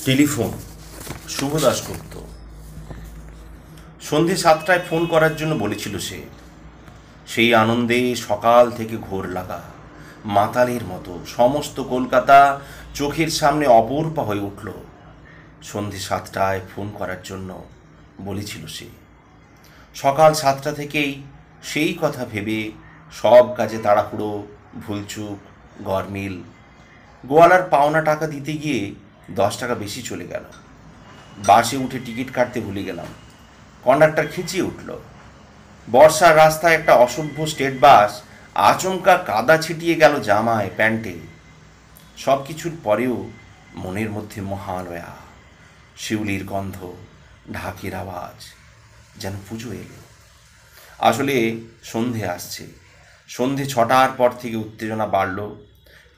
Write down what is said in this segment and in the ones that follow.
Telephone শুভ দাশগুপ্ত। সন্ধে 7টায় phone করার জন্য বলেছিল সে। সেই আনন্দে সকাল থেকে ঘোর লাগা মাতালের মতো সমস্ত কলকাতা চোখের সামনে অপরূপা হয়ে উঠল। সন্ধে 7টায় ফোন করার জন্য বলেছিল সে। সকাল 7টা থেকেই সেই কথা ভেবে সব কাজে তাড়াহুড়ো, ভুলচুক, গরমিল। গোয়ালার পাওনা টাকা দিতে গিয়ে 10 টাকা বেশি চলে গেল। বাসে উঠে টিকিট কাটতে ভুলে গেলাম। কন্ডাক্টর খিঁচিয়ে উঠল। বর্ষার রাস্তায় একটা অসভ্য স্টেট বাস আচমকা কাদা ছিটিয়ে গেল জামায়, প্যান্টে। সব কিছুর পরেও মনের মধ্যে মহালয়া, শিউলির গন্ধ, ঢাকের আওয়াজ, যেন পুজো এলো। আসলে সন্ধে আসছে। সন্ধে 6টার পর থেকে উত্তেজনা বাড়ল।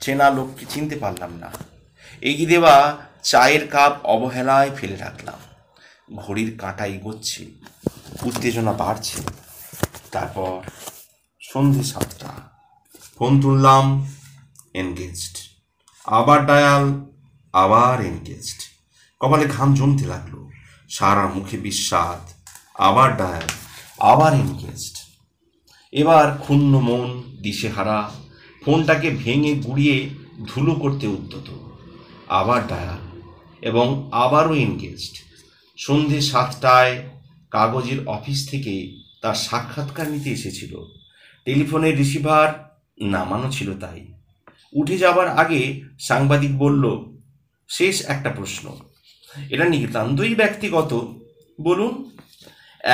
চেনা লোককে চিনতে পারলাম না। এগিয়ে দেওয়া চায়ের কাপ অবহেলায় ফেলে রাখলাম। ঘড়ির কাঁটা এগোচ্ছে, উত্তেজনা বাড়ছে। তারপর সন্ধে 7টা। ফোন তুললাম, এনগেজড। আবার ডায়াল, আবার এনগেজড। কপালে ঘাম জমতে লাগলো, সারা মুখে বিস্বাদ। আবার ডায়াল, আবার এনগেজড। এবার ক্ষুণ্ণ মন, দিশেহারা, ফোনটাকে ভেঙে গুঁড়িয়ে ধুলো করতে উদ্যত। আবার ডায়াল এবং আবারও এনগেজড। সন্ধে 7টায় কাগজের অফিস থেকে তার সাক্ষাৎকার নিতে এসেছিল। টেলিফোনের রিসিভার নামানো ছিল, তাই উঠে যাবার আগে সাংবাদিক বলল, শেষ একটা প্রশ্ন, এটা নিতান্তই ব্যক্তিগত, বলুন।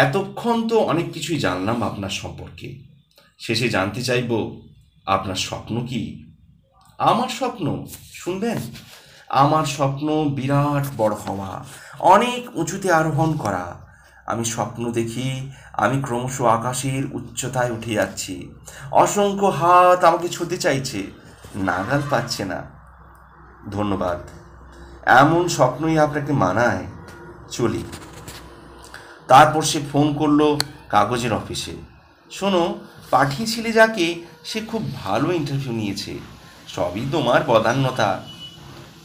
এতক্ষণ তো অনেক কিছুই জানলাম আপনার সম্পর্কে। শেষে জানতে চাইব, আপনার স্বপ্ন কি? আমার স্বপ্ন শুনবেন? আমার স্বপ্ন বিরাট বড় হওয়া, অনেক উঁচুতে আরোহণ করা। আমি স্বপ্ন দেখি আমি ক্রমশ আকাশের উচ্চতায় উঠে যাচ্ছি। অসংখ্য হাত আমাকে ছুঁতে চাইছে, নাগাল পাচ্ছে না। ধন্যবাদ, এমন স্বপ্নই আপনাকে মানায়। চলি। তারপর সে ফোন করলো কাগজের অফিসে। শোনো, পাঠিয়েছিলে যাকে, সে খুব ভালো ইন্টারভিউ নিয়েছে। সবই তোমার বদান্যতা।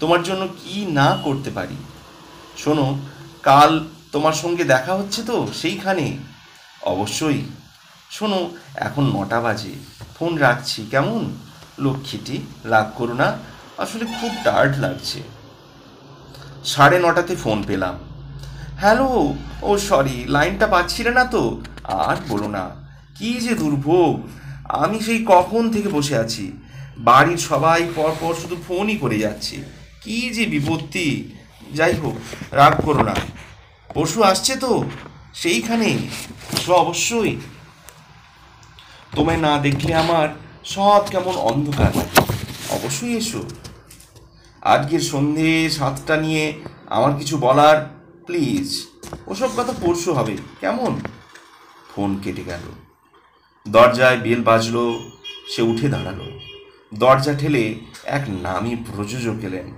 তোমার জন্য কি না করতে পারি। শোনো, কাল তোমার সঙ্গে দেখা হচ্ছে তো সেইখানে? অবশ্যই। শোনো, এখন 9টা বাজে, ফোন রাখছি কেমন? লক্ষ্মীটি, রাগ করো না, আসলে খুব টায়ার্ড লাগছে। 9:30 ফোন পেলাম। হ্যালো, ও সরি, লাইনটা পাচ্ছিলে না তো? আর বলো না, কি যে দুর্ভোগ। আমি সেই কখন থেকে বসে আছি, বাড়ির সবাই পরপর শুধু ফোনই করে যাচ্ছে। কি যে বিপত্তি। যাই হোক, রাগ করো না। পরশু আসছে তো সেইখানে? এসো অবশ্যই। তোমায় না দেখলে আমার সব কেমন অন্ধকার লাগে। অবশ্যই এসো। আজকের সন্ধে 7টা নিয়ে আমার কিছু বলার, প্লিজ। ওসব কথা পরশু হবে, কেমন? ফোন কেটে গেল। দরজায় বেল বাজলো। সে উঠে দাঁড়ালো। দরজা ঠেলে এক নামী প্রযোজক এলেন।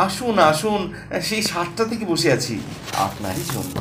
আসুন আসুন, সেই 7টা থেকে বসে আছি আপনারই জন্য।